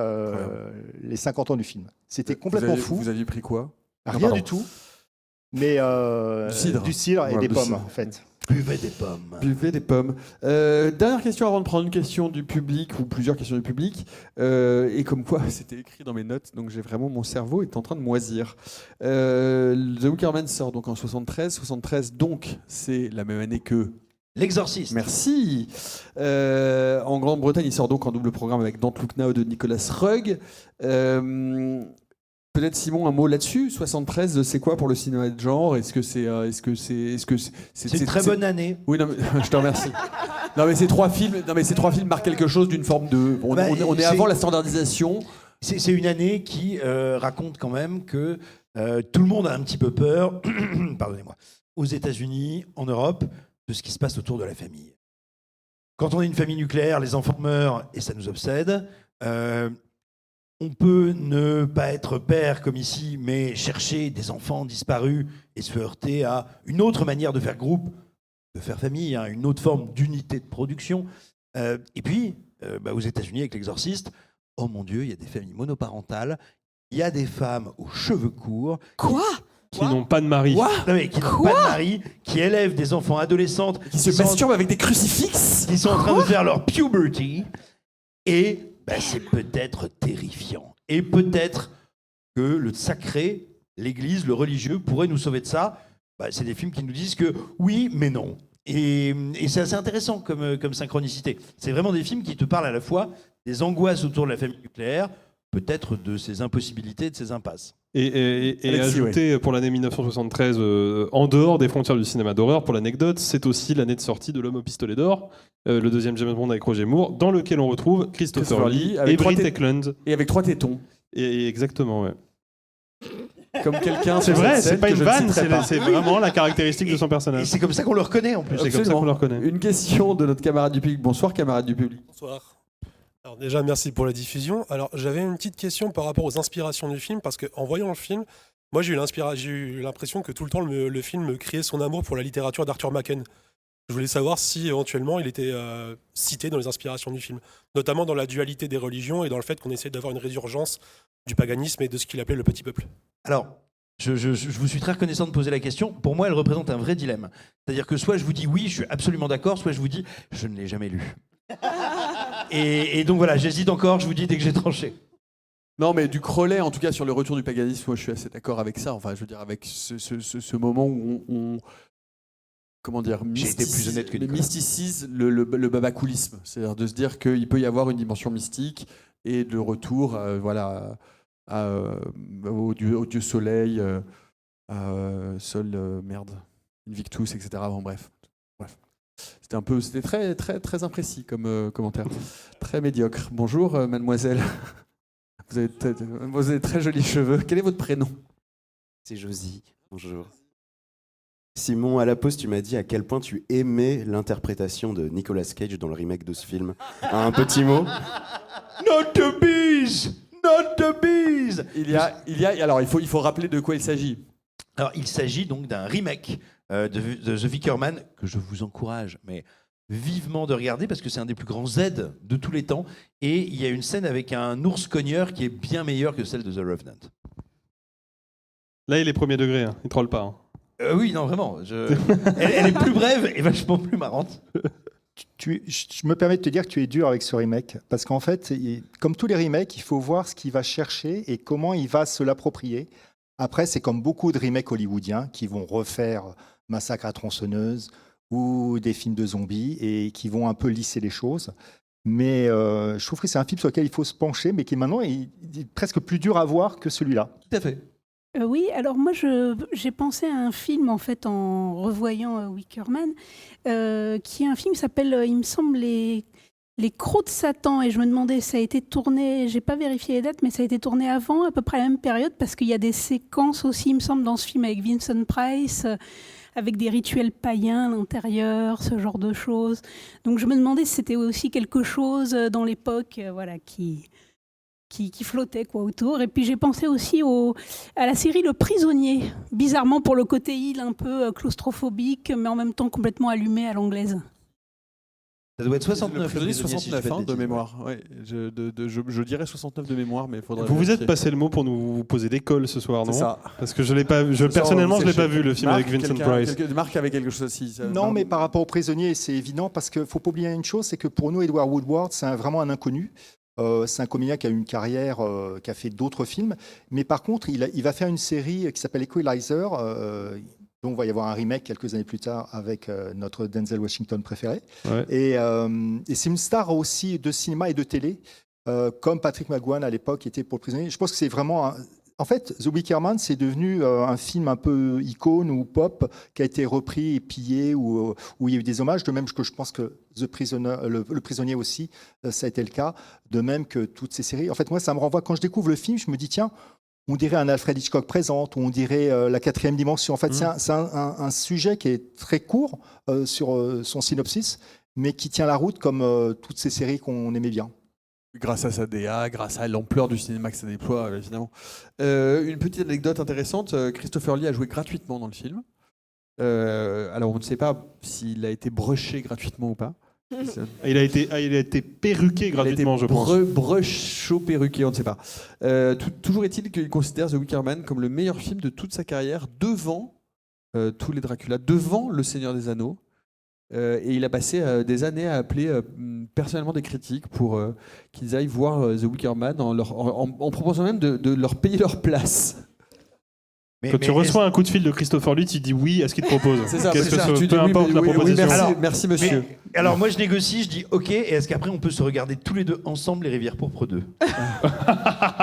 les 50 ans du film. C'était complètement fou. Vous aviez pris quoi? Rien du tout. Mais du cidre et des pommes, en fait. Buvez des pommes. Buvez des pommes. Dernière question avant de prendre une question du public ou plusieurs questions du public. Et comme quoi, c'était écrit dans mes notes, donc j'ai vraiment mon cerveau est en train de moisir. The Wickerman sort donc en 73. 73, donc c'est la même année que L'Exorciste. Merci. En Grande-Bretagne, il sort donc en double programme avec Don't Look Now de Nicolas Rugg. Peut-être Simon, un mot là-dessus. 73, c'est quoi pour le cinéma de genre? Est-ce que c'est une très bonne année. Oui, non, mais, je te remercie. Non, mais ces trois films marquent quelque chose d'une forme de. On est avant la standardisation. C'est une année qui raconte quand même que tout le monde a un petit peu peur. Pardonnez-moi. Aux États-Unis, en Europe, de ce qui se passe autour de la famille. Quand on est une famille nucléaire, les enfants meurent et ça nous obsède. On peut ne pas être père comme ici, mais chercher des enfants disparus et se heurter à une autre manière de faire groupe, de faire famille, hein, une autre forme d'unité de production. Et puis, aux États-Unis, avec l'Exorciste, oh mon Dieu, il y a des familles monoparentales, il y a des femmes aux cheveux courts. Quoi ? Qui n'ont pas de mari. Non, mais qui n'ont pas de mari, qui élèvent des enfants adolescentes. Qui se masturbent avec des crucifixes. Qui sont en train de faire leur puberty. Et c'est peut-être terrifiant. Et peut-être que le sacré, l'Église, le religieux, pourrait nous sauver de ça. C'est des films qui nous disent que oui, mais non. Et c'est assez intéressant comme synchronicité. C'est vraiment des films qui te parlent à la fois des angoisses autour de la famille nucléaire, peut-être de ses impossibilités, de ses impasses. Et ajouter pour l'année 1973, en dehors des frontières du cinéma d'horreur, pour l'anecdote, c'est aussi l'année de sortie de L'Homme au pistolet d'or, le deuxième James Bond avec Roger Moore, dans lequel on retrouve Christopher Lee et Britt Eklund. Et avec 3 tétons. Et exactement, ouais. Comme quelqu'un. C'est vrai, c'est pas une vanne, c'est vraiment la caractéristique de son personnage. Et c'est comme ça qu'on le reconnaît en plus. C'est comme ça qu'on le reconnaît. Une question de notre camarade du public. Bonsoir, camarade du public. Bonsoir. Alors déjà, merci pour la diffusion. Alors j'avais une petite question par rapport aux inspirations du film, parce qu'en voyant le film, moi j'ai eu l'impression que tout le temps le film criait son amour pour la littérature d'Arthur Machen. Je voulais savoir si éventuellement il était cité dans les inspirations du film, notamment dans la dualité des religions et dans le fait qu'on essaie d'avoir une résurgence du paganisme et de ce qu'il appelait le petit peuple. Alors, je vous suis très reconnaissant de poser la question. Pour moi, elle représente un vrai dilemme. C'est-à-dire que soit je vous dis oui, je suis absolument d'accord, soit je vous dis je ne l'ai jamais lu. Et donc voilà, j'hésite encore, je vous dis dès que j'ai tranché. Non, mais du Crowley, en tout cas sur le retour du paganisme, moi je suis assez d'accord avec ça. Enfin, je veux dire, avec ce moment où on comment dire, j'ai été plus honnête que Nicolas. Mysticise le babacoulisme. C'est-à-dire de se dire qu'il peut y avoir une dimension mystique et de retour au dieu soleil, Invictus, etc. Bon, bref. C'était très, très, très imprécis comme commentaire. Très médiocre. Bonjour, mademoiselle. Vous avez très jolis cheveux. Quel est votre prénom? C'est Josie. Bonjour. Simon, à la pause, tu m'as dit à quel point tu aimais l'interprétation de Nicolas Cage dans le remake de ce film. Un petit mot? Not the bees! Not the bees! Alors, il faut rappeler de quoi il s'agit. Alors, il s'agit donc d'un remake de The Wicker Man, que je vous encourage, mais vivement de regarder parce que c'est un des plus grands Z de tous les temps. Et il y a une scène avec un ours cogneur qui est bien meilleure que celle de The Revenant. Là, il est premier degré, hein. Il troll pas. Hein. Oui, non, vraiment. Elle est plus brève et vachement plus marrante. Je me permets de te dire que tu es dur avec ce remake, parce qu'en fait, comme tous les remakes, il faut voir ce qu'il va chercher et comment il va se l'approprier. Après, c'est comme beaucoup de remakes hollywoodiens qui vont refaire Massacre à tronçonneuse ou des films de zombies et qui vont un peu lisser les choses. Mais je trouve que c'est un film sur lequel il faut se pencher, mais qui maintenant est presque plus dur à voir que celui-là. Tout à fait. Oui, alors moi j'ai pensé à un film en fait en revoyant Wicker Man, qui est un film qui s'appelle, il me semble, les Crocs de Satan, et je me demandais, ça a été tourné, j'ai pas vérifié les dates, mais ça a été tourné avant, à peu près à la même période, parce qu'il y a des séquences aussi, il me semble, dans ce film avec Vincent Price, avec des rituels païens à l'intérieur, ce genre de choses. Donc je me demandais si c'était aussi quelque chose dans l'époque, voilà, qui flottait quoi autour. Et puis j'ai pensé aussi à la série Le Prisonnier, bizarrement pour le côté île un peu claustrophobique, mais en même temps complètement allumé à l'anglaise. Ça doit être 69. Le Prisonnier, 69 de mémoire. Ouais, je dirais 69 de mémoire, mais il faudrait. Vous êtes passé le mot pour nous poser des calls ce soir, non? C'est ça. Parce que personnellement, je l'ai pas vu le film avec Vincent Price. Marc avait quelque chose aussi. Non, mais par rapport au Prisonnier, c'est évident parce qu'il faut pas oublier une chose, c'est que pour nous, Edward Woodward, c'est vraiment un inconnu. C'est un comédien qui a eu une carrière, qui a fait d'autres films, mais par contre, il va faire une série qui s'appelle Equalizer, dont il va y avoir un remake quelques années plus tard avec notre Denzel Washington préféré. Ouais. Et c'est une star aussi de cinéma et de télé, comme Patrick McGowan à l'époque était pour Le Prisonnier. Je pense que c'est vraiment... En fait, The Wicker Man, c'est devenu un film un peu icône ou pop qui a été repris et pillé, où il y a eu des hommages, de même que je pense que le Prisonnier aussi, ça a été le cas, de même que toutes ces séries. En fait, moi, ça me renvoie, quand je découvre le film, je me dis, tiens, on dirait un Alfred Hitchcock présente, ou on dirait la quatrième dimension. En fait, c'est un sujet qui est très court sur son synopsis, mais qui tient la route comme toutes ces séries qu'on aimait bien. Grâce à sa DA, grâce à l'ampleur du cinéma que ça déploie, évidemment. Une petite anecdote intéressante, Christopher Lee a joué gratuitement dans le film. Alors on ne sait pas s'il a été brushé gratuitement ou pas. Il a été perruqué gratuitement, je pense. Brush perruqué, on ne sait pas. Toujours est-il qu'il considère The Wicker Man comme le meilleur film de toute sa carrière, devant tous les Dracula, devant Le Seigneur des Anneaux. Et il a passé des années à appeler personnellement des critiques pour qu'ils aillent voir The Wicker Man en proposant même de leur payer leur place. Quand tu reçois un coup de fil de Christopher Lee, tu dis oui à ce qu'il te propose. C'est ça, peu importe la proposition. Merci monsieur. Alors moi je négocie, je dis ok, et est-ce qu'après on peut se regarder tous les deux ensemble Les Rivières Pourpres 2?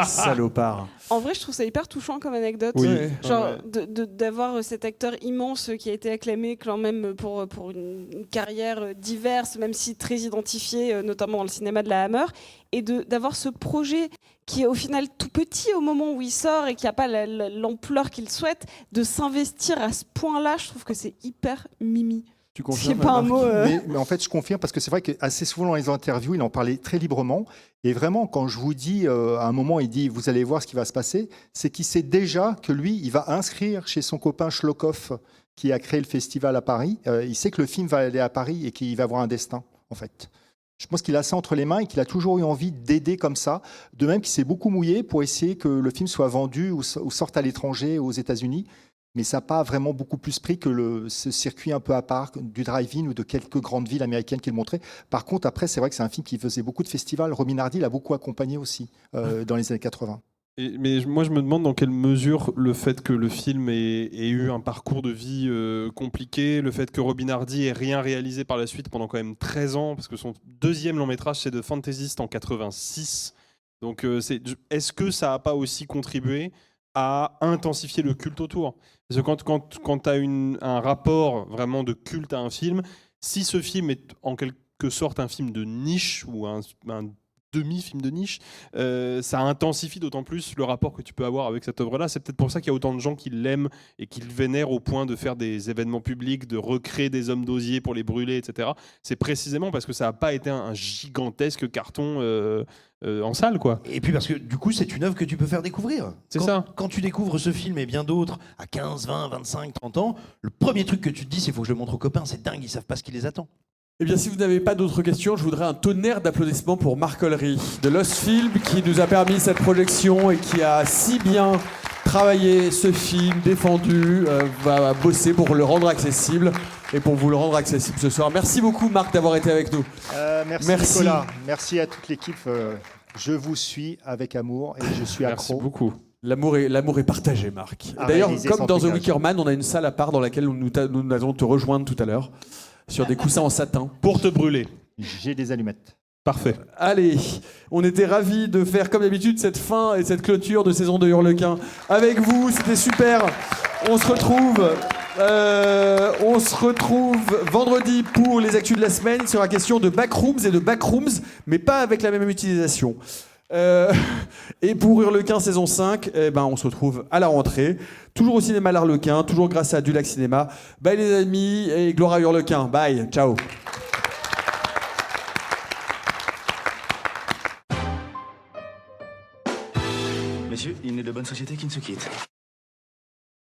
Salopard. En vrai, je trouve ça hyper touchant comme anecdote. Oui. Genre d'avoir cet acteur immense qui a été acclamé quand même pour une carrière diverse, même si très identifiée, notamment dans le cinéma de la Hammer, et d'avoir ce projet qui est au final tout petit au moment où il sort et qui n'a pas l'ampleur qu'il souhaite, de s'investir à ce point-là, je trouve que c'est hyper mimi. Tu confirmes, c'est pas un mot. Mais en fait, je confirme parce que c'est vrai qu'assez souvent dans les interviews, il en parlait très librement. Et vraiment, quand je vous dis, à un moment, il dit, vous allez voir ce qui va se passer, c'est qu'il sait déjà que lui, il va inscrire chez son copain Schlockhoff, qui a créé le festival à Paris. Il sait que le film va aller à Paris et qu'il va avoir un destin, en fait. Je pense qu'il a ça entre les mains et qu'il a toujours eu envie d'aider comme ça. De même qu'il s'est beaucoup mouillé pour essayer que le film soit vendu ou sorte à l'étranger, aux États-Unis. Mais ça n'a pas vraiment beaucoup plus pris que ce circuit un peu à part du drive-in ou de quelques grandes villes américaines qu'il montrait. Par contre, après, c'est vrai que c'est un film qui faisait beaucoup de festivals. Robin Hardy l'a beaucoup accompagné aussi dans les années 80. Mais moi, je me demande dans quelle mesure le fait que le film ait eu un parcours de vie compliqué, le fait que Robin Hardy ait rien réalisé par la suite pendant quand même 13 ans, parce que son deuxième long métrage, c'est The Fantasist en 86. Donc, est-ce que ça n'a pas aussi contribué à intensifier le culte autour? Parce que quand tu as un rapport vraiment de culte à un film, si ce film est en quelque sorte un film de niche ou un demi-film de niche, ça intensifie d'autant plus le rapport que tu peux avoir avec cette œuvre-là. C'est peut-être pour ça qu'il y a autant de gens qui l'aiment et qui le vénèrent au point de faire des événements publics, de recréer des hommes d'osier pour les brûler, etc. C'est précisément parce que ça n'a pas été un gigantesque carton en salle, quoi. Et puis parce que du coup, c'est une œuvre que tu peux faire découvrir. C'est ça. Quand tu découvres ce film et bien d'autres à 15, 20, 25, 30 ans, le premier truc que tu te dis, c'est faut que je le montre aux copains. C'est dingue, ils savent pas ce qui les attend. Eh bien, si vous n'avez pas d'autres questions, je voudrais un tonnerre d'applaudissements pour Marc Ollery de Lost Film qui nous a permis cette projection et qui a si bien travaillé ce film, défendu, va bosser pour le rendre accessible et pour vous le rendre accessible ce soir. Merci beaucoup Marc d'avoir été avec nous. Merci Nicolas, merci à toute l'équipe. Je vous suis avec amour et je suis accro. Merci beaucoup. L'amour est partagé, Marc. D'ailleurs, comme dans The Wicker Man, on a une salle à part dans laquelle nous allons te rejoindre tout à l'heure, sur des coussins en satin. Pour te brûler. J'ai des allumettes. Parfait. Allez, on était ravis de faire comme d'habitude cette fin et cette clôture de saison de Hurlequin avec vous, c'était super. On se retrouve vendredi pour les actus de la semaine. Il sera question de backrooms et de backrooms, mais pas avec la même utilisation. Et pour Hurlequin saison 5, on se retrouve à la rentrée, toujours au cinéma l'Arlequin, toujours grâce à Dulac Cinéma. Bye les amis et gloire à Hurlequin. Bye, ciao. Messieurs, il n'est de bonne société qui ne se quitte.